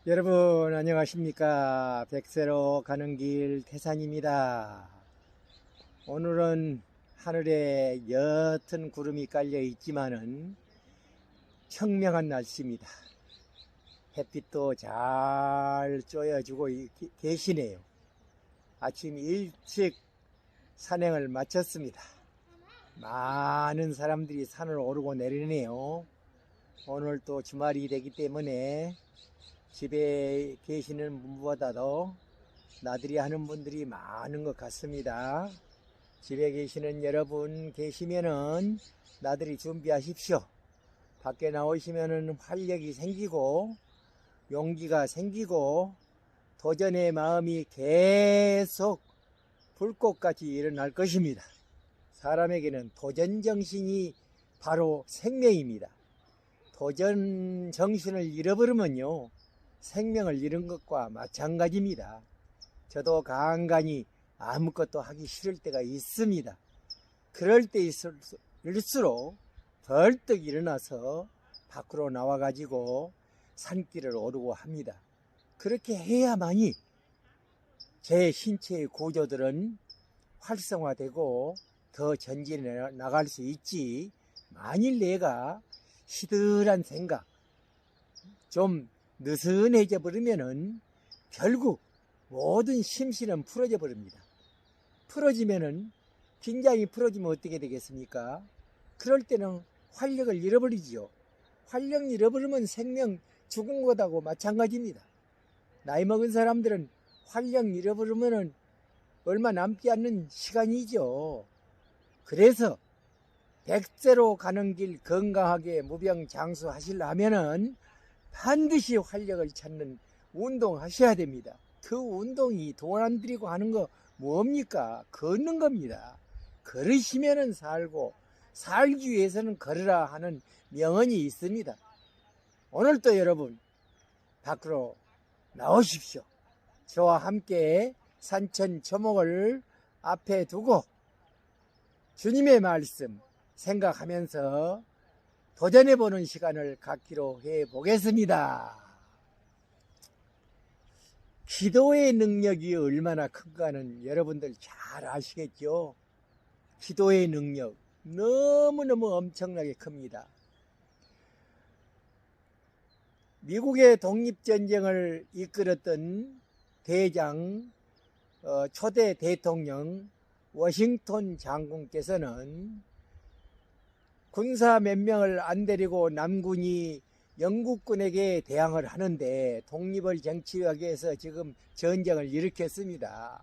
여러분 안녕하십니까. 백세로 가는 길 태산입니다. 오늘은 하늘에 옅은 구름이 깔려 있지만은 청명한 날씨입니다. 햇빛도 잘 쬐어주고 계시네요. 아침 일찍 산행을 마쳤습니다. 많은 사람들이 산을 오르고 내리네요. 오늘 또 주말이 되기 때문에 집에 계시는 분보다도 나들이 하는 분들이 많은 것 같습니다. 집에 계시는 여러분 계시면은 나들이 준비하십시오. 밖에 나오시면은 활력이 생기고 용기가 생기고 도전의 마음이 계속 불꽃같이 일어날 것입니다. 사람에게는 도전 정신이 바로 생명입니다. 도전 정신을 잃어버리면요, 생명을 잃은 것과 마찬가지입니다. 저도 간간히 아무것도 하기 싫을 때가 있습니다. 그럴 때일수록 벌떡 일어나서 밖으로 나와가지고 산길을 오르고 합니다. 그렇게 해야만이 제 신체의 구조들은 활성화되고 더 전진해 나갈 수 있지, 만일 내가 시들한 생각, 좀 느슨해져 버리면은 결국 모든 심신은 풀어져 버립니다. 풀어지면은, 긴장이 풀어지면 어떻게 되겠습니까? 그럴 때는 활력을 잃어버리지요. 활력 잃어버리면 생명 죽은 것하고 마찬가지입니다. 나이 먹은 사람들은 활력 잃어버리면은 얼마 남지 않는 시간이죠. 그래서 백세로 가는 길 건강하게 무병장수하시려면은 반드시 활력을 찾는 운동하셔야 됩니다. 그 운동이 돈 안 들이고 하는 거 뭡니까? 걷는 겁니다. 걸으시면은 살고, 살기 위해서는 걸으라 하는 명언이 있습니다. 오늘도 여러분 밖으로 나오십시오. 저와 함께 산천 초목을 앞에 두고 주님의 말씀 생각하면서 도전해보는 시간을 갖기로 해보겠습니다. 기도의 능력이 얼마나 큰가는 여러분들 잘 아시겠죠? 기도의 능력 너무너무 엄청나게 큽니다. 미국의 독립전쟁을 이끌었던 대장, 초대 대통령 워싱턴 장군께서는 군사 몇 명을 안 데리고 남군이 영국군에게 대항을 하는데 독립을 쟁취하기 위해서 지금 전쟁을 일으켰습니다.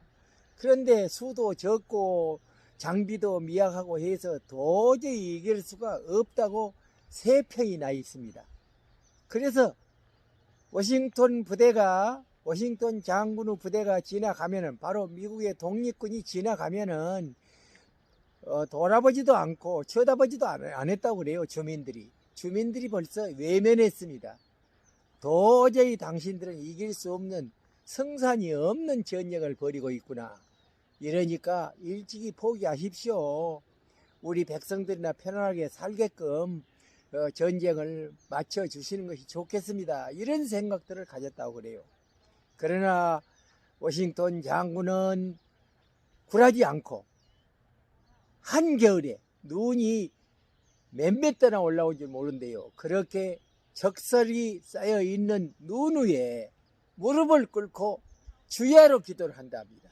그런데 수도 적고 장비도 미약하고 해서 도저히 이길 수가 없다고 세평이 나 있습니다. 그래서 워싱턴 장군의 부대가 지나가면은, 바로 미국의 독립군이 지나가면은 돌아보지도 않고 쳐다보지도 안 했다고 그래요. 주민들이 벌써 외면했습니다. 도저히 당신들은 이길 수 없는, 성산이 없는 전쟁을 벌이고 있구나. 이러니까 일찍이 포기하십시오. 우리 백성들이나 편안하게 살게끔 전쟁을 맞춰주시는 것이 좋겠습니다. 이런 생각들을 가졌다고 그래요. 그러나 워싱턴 장군은 굴하지 않고 한겨울에 눈이 몇몇 도나 올라온 줄 모른대요. 그렇게 적설이 쌓여 있는 눈 위에 무릎을 꿇고 주야로 기도를 한답니다.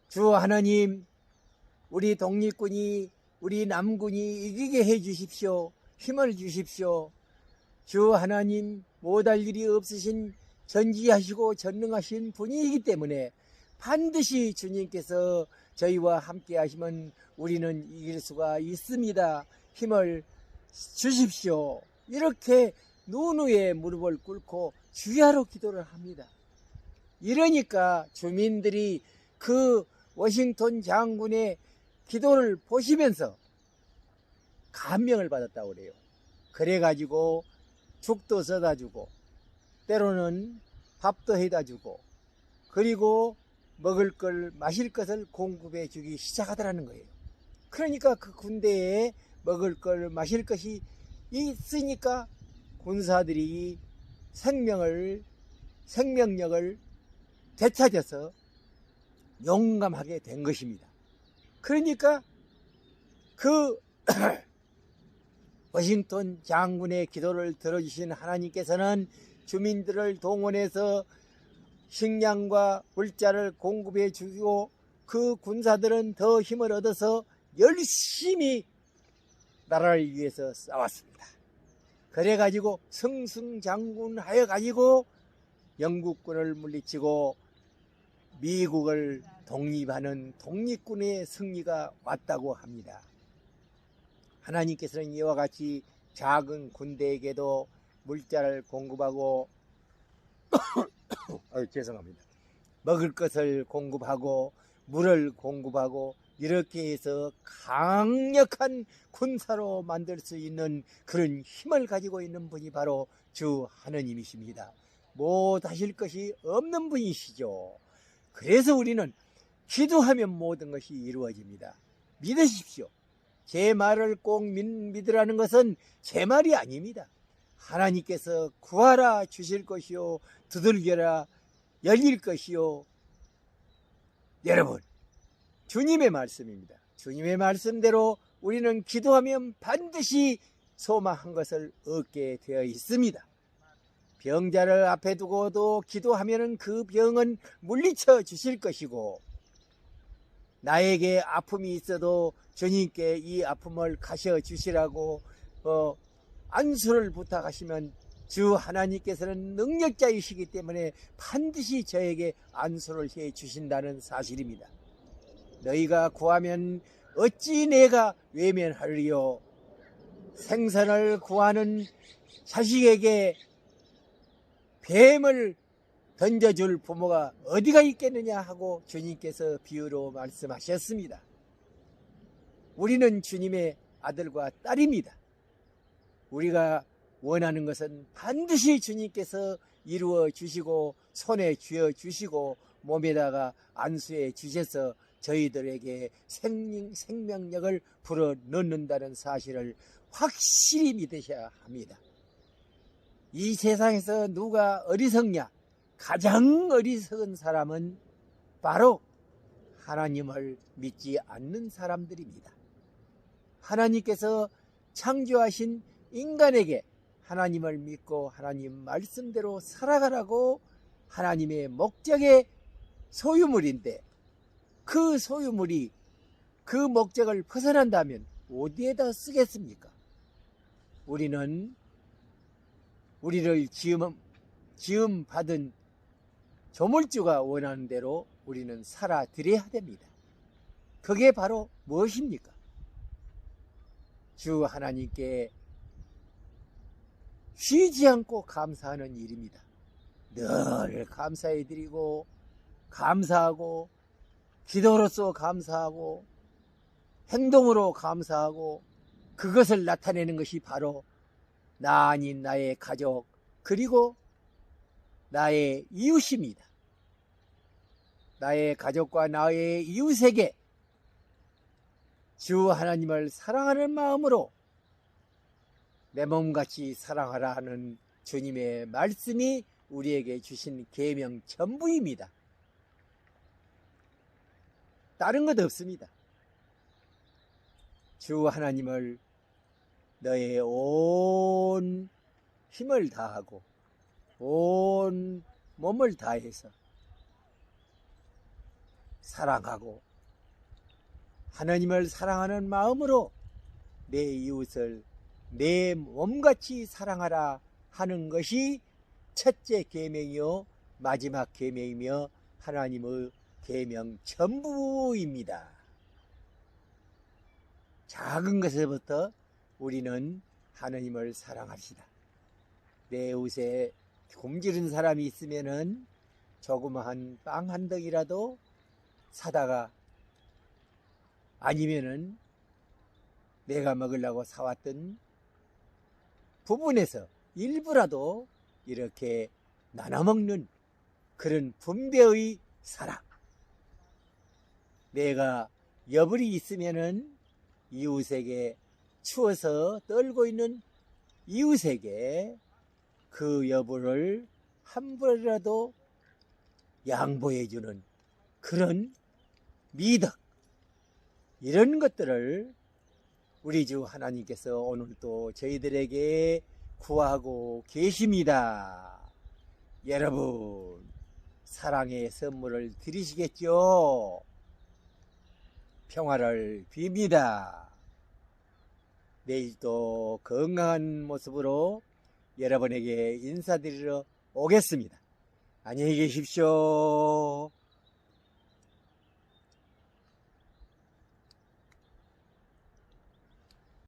주 하나님, 우리 독립군이, 우리 남군이 이기게 해 주십시오. 힘을 주십시오. 주 하나님, 못할 일이 없으신 전지하시고 전능하신 분이기 때문에 반드시 주님께서 저희와 함께 하시면 우리는 이길 수가 있습니다. 힘을 주십시오. 이렇게 눈 위에 무릎을 꿇고 주야로 기도를 합니다. 이러니까 주민들이 그 워싱턴 장군의 기도를 보시면서 감명을 받았다고 그래요. 그래가지고 죽도 써다 주고, 때로는 밥도 해다 주고, 그리고 먹을 걸, 마실 것을 공급해 주기 시작하더라는 거예요. 그러니까 그 군대에 먹을 걸, 마실 것이 있으니까 군사들이 생명력을 되찾아서 용감하게 된 것입니다. 그러니까 그 워싱턴 장군의 기도를 들어주신 하나님께서는 주민들을 동원해서 식량과 물자를 공급해 주고 그 군사들은 더 힘을 얻어서 열심히 나라를 위해서 싸웠습니다. 그래가지고 승승장구하여 가지고 영국군을 물리치고 미국을 독립하는 독립군의 승리가 왔다고 합니다. 하나님께서는 이와 같이 작은 군대에게도 물자를 공급하고 죄송합니다. 먹을 것을 공급하고 물을 공급하고 이렇게 해서 강력한 군사로 만들 수 있는 그런 힘을 가지고 있는 분이 바로 주 하느님이십니다. 못하실 것이 없는 분이시죠. 그래서 우리는 기도하면 모든 것이 이루어집니다. 믿으십시오. 제 말을 꼭 믿으라는 것은 제 말이 아닙니다. 하나님께서 구하라 주실 것이요 두들겨라 열릴 것이요. 여러분, 주님의 말씀입니다. 주님의 말씀대로 우리는 기도하면 반드시 소망한 것을 얻게 되어 있습니다. 병자를 앞에 두고도 기도하면 그 병은 물리쳐 주실 것이고, 나에게 아픔이 있어도 주님께 이 아픔을 가셔 주시라고 안수를 부탁하시면 주 하나님께서는 능력자이시기 때문에 반드시 저에게 안수를 해 주신다는 사실입니다. 너희가 구하면 어찌 내가 외면하리요. 생선을 구하는 자식에게 뱀을 던져줄 부모가 어디가 있겠느냐 하고 주님께서 비유로 말씀하셨습니다. 우리는 주님의 아들과 딸입니다. 우리가 원하는 것은 반드시 주님께서 이루어 주시고 손에 쥐어 주시고 몸에다가 안수해 주셔서 저희들에게 생명력을 불어넣는다는 사실을 확실히 믿으셔야 합니다. 이 세상에서 누가 어리석냐? 가장 어리석은 사람은 바로 하나님을 믿지 않는 사람들입니다. 하나님께서 창조하신 인간에게 하나님을 믿고 하나님 말씀대로 살아가라고 하나님의 목적의 소유물인데, 그 소유물이 그 목적을 벗어난다면 어디에다 쓰겠습니까? 우리는 우리를 지음 받은 조물주가 원하는 대로 우리는 살아드려야 됩니다. 그게 바로 무엇입니까? 주 하나님께 쉬지 않고 감사하는 일입니다. 늘 감사해드리고 감사하고 기도로서 감사하고 행동으로 감사하고 그것을 나타내는 것이 바로 나 아닌 나의 가족 그리고 나의 이웃입니다. 나의 가족과 나의 이웃에게 주 하나님을 사랑하는 마음으로 내 몸같이 사랑하라 하는 주님의 말씀이 우리에게 주신 계명 전부입니다. 다른 것 없습니다. 주 하나님을 너의 온 힘을 다하고 온 몸을 다해서 사랑하고 하나님을 사랑하는 마음으로 내 이웃을 내 몸같이 사랑하라 하는 것이 첫째 계명이요 마지막 계명이며 하나님의 계명 전부입니다. 작은 것에서부터 우리는 하나님을 사랑합시다. 내 이웃에 굶주린 사람이 있으면은 조그마한 빵 한 덩이라도 사다가, 아니면은 내가 먹으려고 사왔던 부분에서 일부라도 이렇게 나눠 먹는 그런 분배의 사랑. 내가 여불이 있으면은 이웃에게 추워서 떨고 있는 이웃에게 그 여부를 한 번이라도 양보해주는 그런 미덕, 이런 것들을 우리 주 하나님께서 오늘 또 저희들에게 구하고 계십니다. 여러분, 사랑의 선물을 드리시겠죠? 평화를 빕니다. 내일도 건강한 모습으로 여러분에게 인사드리러 오겠습니다. 안녕히 계십시오.